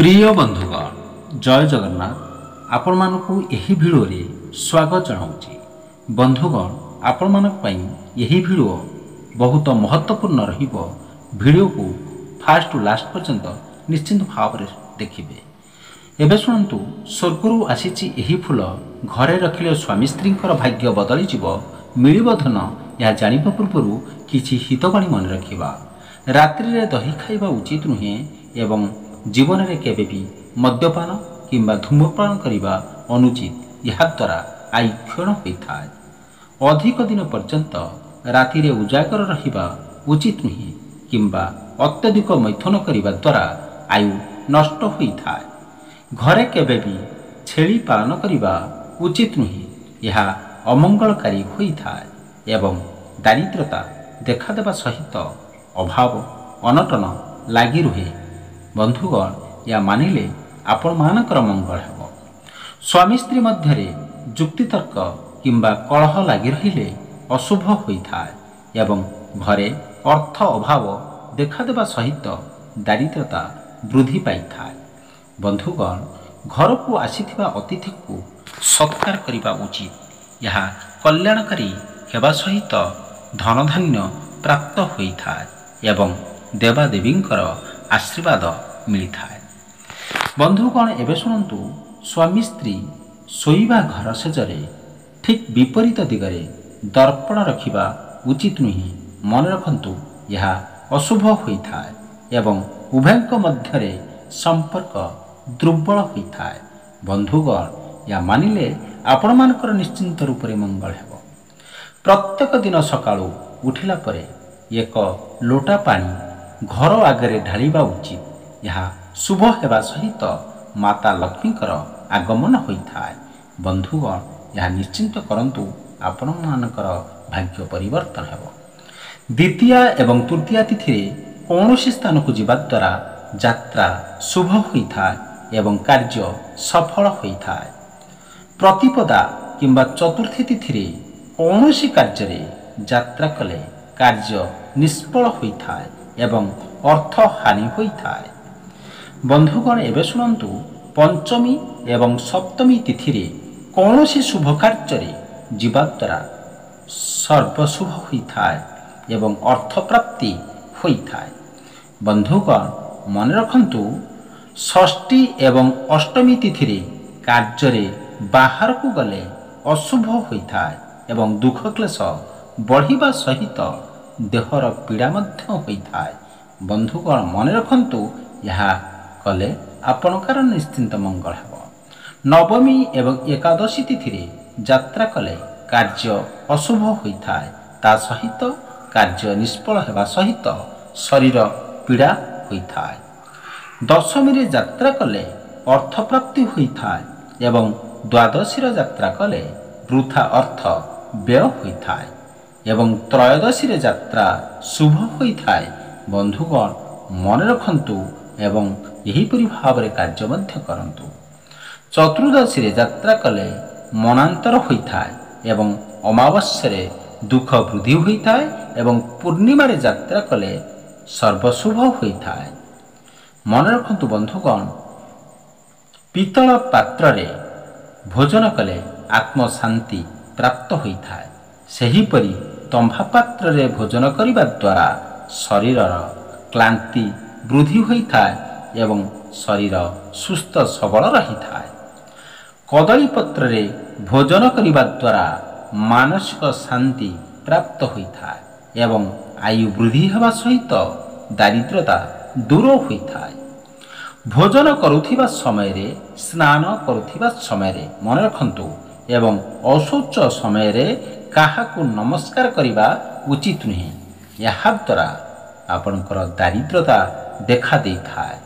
प्रिय बंधुगण जय जगन्नाथ आपण मानकु एही भिडियो रे स्वागत जनाउछि। बंधुगण आपण मानक पई एही भिडियो बहुत महत्वपूर्ण रहिबो। भिडियो को फास्ट टू लास्ट पर्यंत निश्चिंत भाव रे देखिबे। एबे सुनंतु स्वर्गरु आसीछि एही फूल घरे रखिले स्वामी स्त्रींकर भाग्य बदली जिवो मिलिबो धन या जानिबा पूर्वरु किछि हितबाणी मन रखिबा। रात्रि रे दही खाइबा उचित नुहे एवं जीवन में केबे भी मद्यपान किंबा धूम्रपान करने अनुचित। यह द्वारा आयु क्षीण होता है। अधिक दिन पर्यंत राति रे उजागर रहिबा उचित नुहे किंबा अत्यधिक मैथुन करने द्वारा आयु नष्ट होता है। घरे केबे भी छेली पालन करने उचित नुहे, यह अमंगलकारी होता है एवं दारिद्रता देखादेवा सहित अभाव अनटन लगी रुहे। बंधुगण या मानिले आपण मानकर मंगल हेब। स्वामी स्त्री मध्य जुक्तितर्क किंबा कलह लगी रहिले अशुभ होता है एवं घरे अर्थ अभाव देखादेवा सहित दारिद्रता वृद्धि पाई था। बंधुगण घर को आसीथिबा अतिथि को सत्कार करिबा उचित। यह कल्याणकारी हेबा सहित धनधान्य प्राप्त होता है एवं देवादेवींकर आशीर्वाद मिलता है। बंधुगण एवं शुणु स्वामी स्त्री शोइबा घर सेजरे ठीक विपरीत दिगरे दर्पण रखिबा उचित नुहे। मन रखंतु यह अशुभ होता है एवं उभयंक मध्यरे संपर्क दुर्बल होता है। बंधुगण या मानिले आपण मानकर निश्चिंत रूप से मंगल हेब। प्रत्येक दिन सकाळू उठिला परे एक लोटा पानी घर आगे ढालिबा उचित। यह शुभ हेबा सहित माता लक्ष्मीकर आगमन होता है। बंधुगण यह निश्चिंत करंतु आपण मानकर भाग्य परिवर्तन हेब। द्वितीय एवं तृतीय तिथि कौनसी स्थान को जीवा द्वारा यात्रा शुभ होता है एवं कार्य सफल होता है। प्रतिपदा किंबा चतुर्थी तिथि कौनसी कार्य यात्रा कले कार्य निष्फल होता है एवं अर्थ हानि होता है। बंधुगण एवं शुणु पंचमी एवं सप्तमी तिथि कौनसी शुभ कार्य जीवा द्वारा सर्वशुभ होता है एवं अर्थ प्राप्ति होता है। बंधुगण मन रखंतु षष्ठी एवं अष्टमी तिथि कार्य बाहर को गले अशुभ होता है एवं दुख क्लेश बढ़िबा सहित देहर पीड़ा मध्य होता है। बंधुगण मन रखंतु यह कले आपणकर निश्चिंत मंगल हेब। नवमी एवं एकादशी तिथि यात्रा कले कार्य अशुभ होता है, ता सहित कार्य निष्फल हेबा सहित शरीर पीड़ा होता है। दशमी रे यात्रा कले अर्थ प्राप्ति होता है एवं द्वादशी यात्रा कले वृथा अर्थ व्यय होता है एवं त्रयोदशी रे यात्रा शुभ होता है। बंधुगण मन रखंतु एवं यहीपरि भाव रे कार्य मध्य करंतु। चतुर्दशी रे यात्रा कले मनांतर होता है एवं अमावस्या रे दुख वृद्धि होता है एवं पूर्णिमा रे यात्रा कले सर्वशुभ होता है। मन रखंतु बंधुगण पीतल पात्र रे भोजन कले आत्म शांति प्राप्त होता है। सेहीपरि तंभा पात्र रे भोजन करिबा द्वारा शरीर क्लांति वृद्धि होता है एवं शरीर सुस्थ सबल रहिता है। कदली पत्र रे भोजन करिबा द्वारा मानसिक शांति प्राप्त होता है एवं आयु वृद्धि हेबा सहित दारिद्रता दूर होता है। भोजन करुथिबा समय रे स्नान करुथिबा समय रे मन रखंतु एवं अशौच समय रे काहाकु नमस्कार करिबा उचित नुहे। यह द्वारा आपणकर दारिद्रता देखा देता है।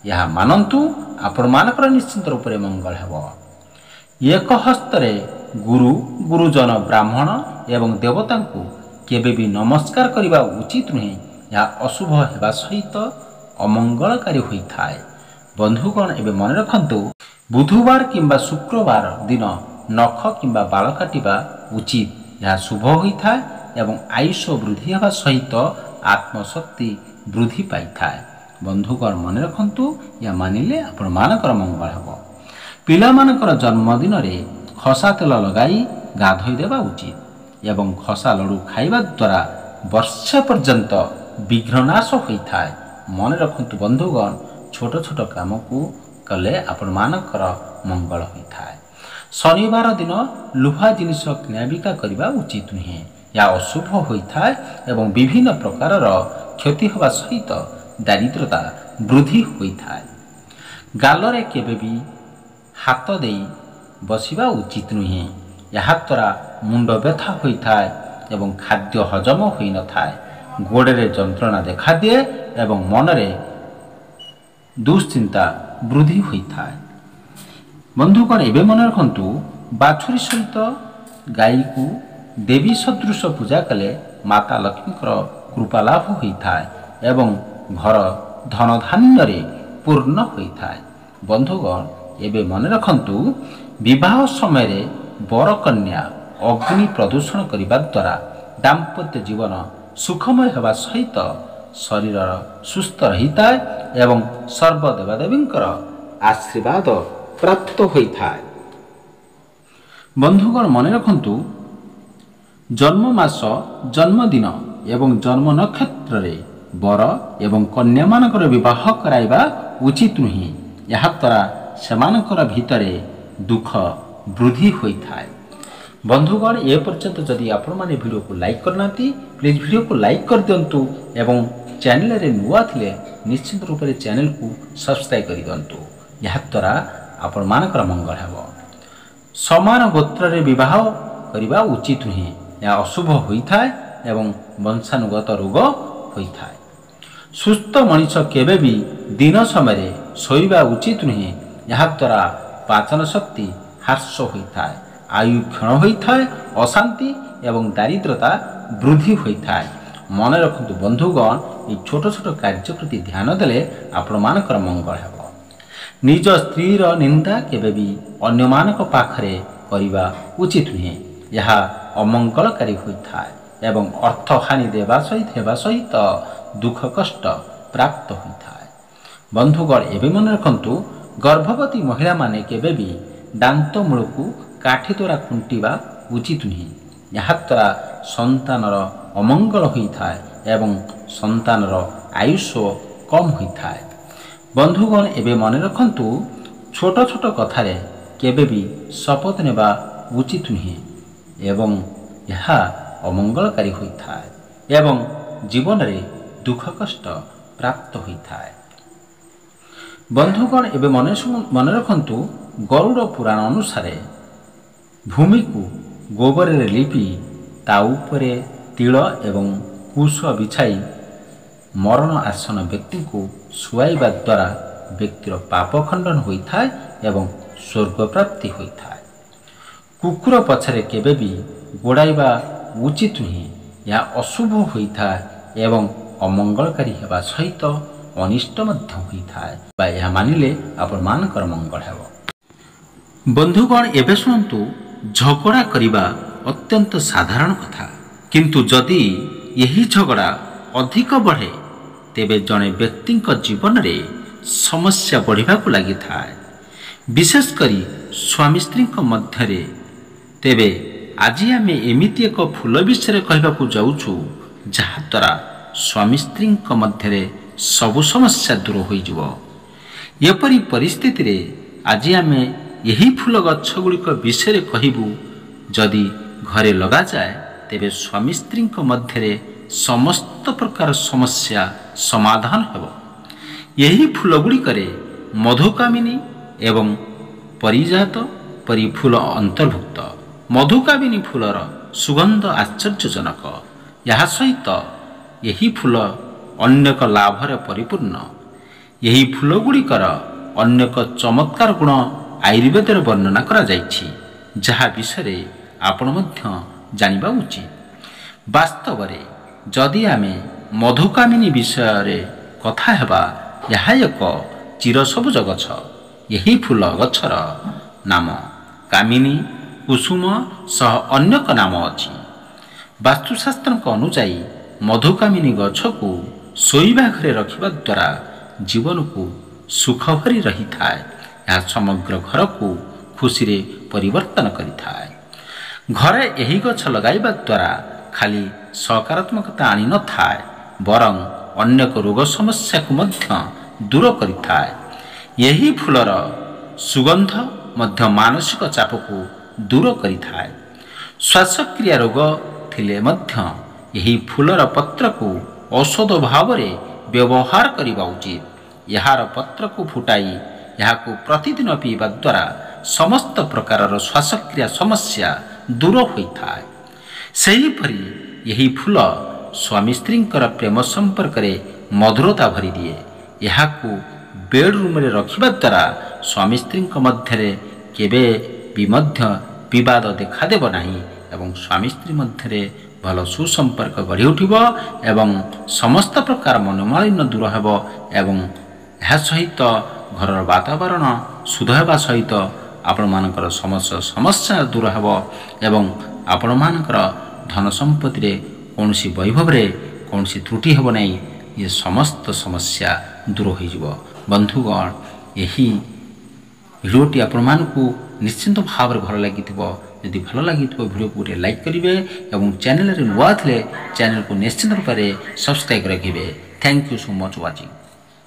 यह मानंतु आपण मानकर निश्चिंत रूप से मंगल हेब। एक हस्तरे गुरु गुरुजन ब्राह्मण एवं देवता को केबे भी नमस्कार करिबा उचित नुहे। यह अशुभ हेबा सहित अमंगलकारी होता है। बंधुगण एवं मन रखंतु बुधवार किंबा शुक्रवार दिन नख किंबा बाल काटिबा उचित। यह शुभ होता है एवं आयुष वृद्धि हेबा सहित आत्मशक्ति वृद्धि पाई था। ବନ୍ଧୁଗଣ ମନେ ରଖନ୍ତୁ, ଏହା ମାନିଲେ ଆପଣମାନଙ୍କର ମଙ୍ଗଳ ହେବ। ପିଲାମାନଙ୍କର ଜନ୍ମଦିନରେ ଖସା ତେଲ ଲଗାଇ ଗାଧୋଇ ଦେବା ଉଚିତ ଏବଂ ଖସା ଲଡ଼ୁ ଖାଇବା ଦ୍ୱାରା ବର୍ଷେ ପର୍ଯ୍ୟନ୍ତ ବିଘ୍ନନାଶ ହୋଇଥାଏ। ମନେ ରଖନ୍ତୁ ବନ୍ଧୁଗଣ, ଛୋଟ ଛୋଟ କାମକୁ କଲେ ଆପଣମାନଙ୍କର ମଙ୍ଗଳ ହୋଇଥାଏ। ଶନିବାର ଦିନ ଲୁହା ଜିନିଷ କିଣାବିକା କରିବା ଉଚିତ ନୁହେଁ। ଏହା ଅଶୁଭ ହୋଇଥାଏ ଏବଂ ବିଭିନ୍ନ ପ୍ରକାରର କ୍ଷତି ହେବା ସହିତ ଦାରିଦ୍ରତା ବୃଦ୍ଧି ହୋଇଥାଏ। ଗାଲରେ କେବେ ବି ହାତ ଦେଇ ବସିବା ଉଚିତ ନୁହେଁ। ଏହାଦ୍ୱାରା ମୁଣ୍ଡ ବ୍ୟଥା ହୋଇଥାଏ ଏବଂ ଖାଦ୍ୟ ହଜମ ହୋଇନଥାଏ। ଗୋଡ଼ରେ ଯନ୍ତ୍ରଣା ଦେଖାଦିଏ ଏବଂ ମନରେ ଦୁଶ୍ଚିନ୍ତା ବୃଦ୍ଧି ହୋଇଥାଏ। ବନ୍ଧୁଗଣ ଏବେ ମନେ ରଖନ୍ତୁ, ବାଛୁରୀ ସହିତ ଗାଈକୁ ଦେବୀ ସଦୃଶ ପୂଜା କଲେ ମାତା ଲକ୍ଷ୍ମୀଙ୍କର କୃପା ଲାଭ ହୋଇଥାଏ ଏବଂ ଘର ଧନଧାନ୍ୟରେ ପୂର୍ଣ୍ଣ ହୋଇଥାଏ। ବନ୍ଧୁଗଣ ଏବେ ମନେ ରଖନ୍ତୁ, ବିବାହ ସମୟରେ ବର କନ୍ୟା ଅଗ୍ନି ପ୍ରଦୂଷଣ କରିବା ଦ୍ୱାରା ଦାମ୍ପତ୍ୟ ଜୀବନ ସୁଖମୟ ହେବା ସହିତ ଶରୀର ସୁସ୍ଥ ରହିଥାଏ ଏବଂ ସର୍ବ ଦେବାଦେବୀଙ୍କର ଆଶୀର୍ବାଦ ପ୍ରାପ୍ତ ହୋଇଥାଏ। ବନ୍ଧୁଗଣ ମନେ ରଖନ୍ତୁ, ଜନ୍ମ ମାସ, ଜନ୍ମଦିନ ଏବଂ ଜନ୍ମ ନକ୍ଷତ୍ରରେ ବର ଏବଂ କନ୍ୟାମାନଙ୍କର ବିବାହ କରାଇବା ଉଚିତ ନୁହେଁ। ଏହାଦ୍ୱାରା ସେମାନଙ୍କର ଭିତରେ ଦୁଃଖ ବୃଦ୍ଧି ହୋଇଥାଏ। ବନ୍ଧୁଗଣ ଏପର୍ଯ୍ୟନ୍ତ ଯଦି ଆପଣମାନେ ଭିଡ଼ିଓକୁ ଲାଇକ୍ କରିନାହାନ୍ତି, ପ୍ଲିଜ୍ ଭିଡ଼ିଓକୁ ଲାଇକ୍ କରିଦିଅନ୍ତୁ ଏବଂ ଚ୍ୟାନେଲରେ ନୂଆ ଥିଲେ ନିଶ୍ଚିତ ରୂପରେ ଚ୍ୟାନେଲକୁ ସବସ୍କ୍ରାଇବ୍ କରିଦିଅନ୍ତୁ। ଏହାଦ୍ୱାରା ଆପଣମାନଙ୍କର ମଙ୍ଗଳ ହେବ। ସମାନ ଗୋତ୍ରରେ ବିବାହ କରିବା ଉଚିତ ନୁହେଁ। ଏହା ଅଶୁଭ ହୋଇଥାଏ ଏବଂ ବଂଶାନୁଗତ ରୋଗ ହୋଇଥାଏ। ସୁସ୍ଥ ମଣିଷ କେବେ ବି ଦିନ ସମୟରେ ଶୋଇବା ଉଚିତ ନୁହେଁ। ଏହାଦ୍ୱାରା ପାଚନ ଶକ୍ତି ହ୍ରାସ ହୋଇଥାଏ, ଆୟୁ କ୍ଷୀଣ ହୋଇଥାଏ, ଅଶାନ୍ତି ଏବଂ ଦାରିଦ୍ରତା ବୃଦ୍ଧି ହୋଇଥାଏ। ମନେ ରଖନ୍ତୁ ବନ୍ଧୁଗଣ, ଏହି ଛୋଟ ଛୋଟ କାର୍ଯ୍ୟ ପ୍ରତି ଧ୍ୟାନ ଦେଲେ ଆପଣମାନଙ୍କର ମଙ୍ଗଳ ହେବ। ନିଜ ସ୍ତ୍ରୀର ନିନ୍ଦା କେବେ ବି ଅନ୍ୟମାନଙ୍କ ପାଖରେ କରିବା ଉଚିତ ନୁହେଁ। ଏହା ଅମଙ୍ଗଳକାରୀ ହୋଇଥାଏ ଏବଂ ଅର୍ଥହାନି ହେବା ସହିତ ଦୁଃଖ କଷ୍ଟ ପ୍ରାପ୍ତ ହୋଇଥାଏ। ବନ୍ଧୁଗଣ ଏବେ ମନେ ରଖନ୍ତୁ, ଗର୍ଭବତୀ ମହିଳାମାନେ କେବେ ବି ଦାନ୍ତ ମୂଳକୁ କାଠି ଦ୍ୱାରା ଖୁଣ୍ଟିବା ଉଚିତ ନୁହେଁ। ଏହାଦ୍ୱାରା ସନ୍ତାନର ଅମଙ୍ଗଳ ହୋଇଥାଏ ଏବଂ ସନ୍ତାନର ଆୟୁଷ କମ୍ ହୋଇଥାଏ। ବନ୍ଧୁଗଣ ଏବେ ମନେ ରଖନ୍ତୁ, ଛୋଟ ଛୋଟ କଥାରେ କେବେ ବି ଶପଥ ନେବା ଉଚିତ ନୁହେଁ ଏବଂ ଏହା ଅମଙ୍ଗଳକାରୀ ହୋଇଥାଏ ଏବଂ ଜୀବନରେ ଦୁଃଖ କଷ୍ଟ ପ୍ରାପ୍ତ ହୋଇଥାଏ। ବନ୍ଧୁଗଣ ଏବେ ମନେ ରଖନ୍ତୁ, ଗରୁଡ଼ ପୁରାଣ ଅନୁସାରେ ଭୂମିକୁ ଗୋବରରେ ଲିପି ତା ଉପରେ ତିଳ ଏବଂ କୁଶ ବିଛାଇ ମରଣ ଆସନ ବ୍ୟକ୍ତିଙ୍କୁ ଶୁଆଇବା ଦ୍ୱାରା ବ୍ୟକ୍ତିର ପାପ ଖଣ୍ଡନ ହୋଇଥାଏ ଏବଂ ସ୍ୱର୍ଗ ପ୍ରାପ୍ତି ହୋଇଥାଏ। କୁକୁର ପଛରେ କେବେ ବି ଗୋଡ଼ାଇବା ଉଚିତ ନୁହେଁ। ଏହା ଅଶୁଭ ହୋଇଥାଏ ଏବଂ ଅମଙ୍ଗଳକାରୀ ହେବା ସହିତ ଅନିଷ୍ଟ ମଧ୍ୟ ହୋଇଥାଏ ବା ଏହା ମାନିଲେ ଆପଣମାନଙ୍କର ମଙ୍ଗଳ ହେବ। ବନ୍ଧୁଗଣ ଏବେ ଶୁଣନ୍ତୁ, ଝଗଡ଼ା କରିବା ଅତ୍ୟନ୍ତ ସାଧାରଣ କଥା, କିନ୍ତୁ ଯଦି ଏହି ଝଗଡ଼ା ଅଧିକ ବଢ଼େ ତେବେ ଜଣେ ବ୍ୟକ୍ତିଙ୍କ ଜୀବନରେ ସମସ୍ୟା ବଢ଼ିବାକୁ ଲାଗିଥାଏ, ବିଶେଷ କରି ସ୍ୱାମୀ ସ୍ତ୍ରୀଙ୍କ ମଧ୍ୟରେ। ତେବେ ଆଜି ଆମେ ଏମିତି ଏକ ଫୁଲ ବିଷୟରେ କହିବାକୁ ଯାଉଛୁ ଯାହାଦ୍ୱାରା ସ୍ୱାମୀ ସ୍ତ୍ରୀଙ୍କ ମଧ୍ୟରେ ସବୁ ସମସ୍ୟା ଦୂର ହୋଇଯିବ। ଏପରି ପରିସ୍ଥିତିରେ ଆଜି ଆମେ ଏହି ଫୁଲ ଗଛ ଗୁଡ଼ିକ ବିଷୟରେ କହିବୁ। ଯଦି ଘରେ ଲଗାଯାଏ ତେବେ ସ୍ୱାମୀ ସ୍ତ୍ରୀଙ୍କ ମଧ୍ୟରେ ସମସ୍ତ ପ୍ରକାର ସମସ୍ୟା ସମାଧାନ ହେବ। ଏହି ଫୁଲ ଗୁଡ଼ିକରେ ମଧୁକାମିନୀ ଏବଂ ପାରିଜାତ ପରି ଫୁଲ ଅନ୍ତର୍ଭୁକ୍ତ। ମଧୁକାମିନୀ ଫୁଲର ସୁଗନ୍ଧ ଆଶ୍ଚର୍ଯ୍ୟଜନକ। ଏହା ସହିତ ଏହି ଫୁଲ ଅନେକ ଲାଭରେ ପରିପୂର୍ଣ୍ଣ। ଏହି ଫୁଲ ଗୁଡ଼ିକର ଅନେକ ଚମତ୍କାର ଗୁଣ ଆୟୁର୍ବେଦରେ ବର୍ଣ୍ଣନା କରାଯାଇଛି, ଯାହା ବିଷୟରେ ଆପଣ ମଧ୍ୟ ଜାଣିବା ଉଚିତ। ବାସ୍ତବରେ ଯଦି ଆମେ ମଧୁକାମିନୀ ବିଷୟରେ କଥା ହେବା, ଏହା ଏକ ଚିରସବୁଜ ଗଛ। ଏହି ଫୁଲ ଗଛର ନାମ କାମିନୀ, କୁସୁମ ସହ ଅନେକ ନାମ ଅଛି। ବାସ୍ତୁଶାସ୍ତ୍ରଙ୍କ ଅନୁଯାୟୀ ମଧୁକାମିନୀ ଗଛକୁ ଶୋଇବା ଘରେ ରଖିବା ଦ୍ୱାରା ଜୀବନକୁ ସୁଖ ଭରି ରହିଥାଏ। ଏହା ସମଗ୍ର ଘରକୁ ଖୁସିରେ ପରିବର୍ତ୍ତନ କରିଥାଏ। ଘରେ ଏହି ଗଛ ଲଗାଇବା ଦ୍ୱାରା ଖାଲି ସକାରାତ୍ମକତା ଆଣିନଥାଏ, ବରଂ ଅନେକ ରୋଗ ସମସ୍ୟାକୁ ମଧ୍ୟ ଦୂର କରିଥାଏ। ଏହି ଫୁଲର ସୁଗନ୍ଧ ମଧ୍ୟ ମାନସିକ ଚାପକୁ ଦୂର କରିଥାଏ। ଶ୍ୱାସକ୍ରିୟା ରୋଗ ଥିଲେ ମଧ୍ୟ ଏହି ଫୁଲର ପତ୍ରକୁ ଔଷଧ ଭାବରେ ବ୍ୟବହାର କରିବା ଉଚିତ। ଏହାର ପତ୍ରକୁ ଫୁଟାଇ ଏହାକୁ ପ୍ରତିଦିନ ପିଇବା ଦ୍ୱାରା ସମସ୍ତ ପ୍ରକାରର ଶ୍ୱାସକ୍ରିୟା ସମସ୍ୟା ଦୂର ହୋଇଥାଏ। ସେହିପରି ଏହି ଫୁଲ ସ୍ୱାମୀ ସ୍ତ୍ରୀଙ୍କର ପ୍ରେମ ସମ୍ପର୍କରେ ମଧୁରତା ଭରିଦିଏ। ଏହାକୁ ବେଡରୁମ୍ରେ ରଖିବା ଦ୍ୱାରା ସ୍ୱାମୀ ସ୍ତ୍ରୀଙ୍କ ମଧ୍ୟରେ କେବେ ବି ମଧ୍ୟ ବିବାଦ ଦେଖାଦେବ ନାହିଁ ଏବଂ ସ୍ୱାମୀ ସ୍ତ୍ରୀ ମଧ୍ୟରେ ଭଲ ସୁସମ୍ପର୍କ ଗଢ଼ି ଉଠିବ ଏବଂ ସମସ୍ତ ପ୍ରକାର ମନୋମାଳିନ୍ୟ ଦୂର ହେବ ଏବଂ ଏହା ସହିତ ଘରର ବାତାବରଣ ଶୁଦ୍ଧ ହେବା ସହିତ ଆପଣମାନଙ୍କର ସମସ୍ତ ସମସ୍ୟା ଦୂର ହେବ ଏବଂ ଆପଣମାନଙ୍କର ଧନ ସମ୍ପତ୍ତିରେ କୌଣସି ବୈଭବରେ କୌଣସି ତ୍ରୁଟି ହେବ ନାହିଁ। ଏ ସମସ୍ତ ସମସ୍ୟା ଦୂର ହୋଇଯିବ। ବନ୍ଧୁଗଣ, ଏହି ଭିଡ଼ିଓଟି ଆପଣମାନଙ୍କୁ ନିଶ୍ଚିନ୍ତ ଭାବରେ ଭଲ ଲାଗିଥିବ। ଯଦି ଭଲ ଲାଗିଥିବ ଭିଡ଼ିଓକୁ ଗୋଟିଏ ଲାଇକ୍ କରିବେ ଏବଂ ଚ୍ୟାନେଲରେ ନୂଆ ଥିଲେ ଚ୍ୟାନେଲକୁ ନିଶ୍ଚିନ୍ତ ରୂପରେ ସବସ୍କ୍ରାଇବ୍ ରଖିବେ। Thank you so much watching.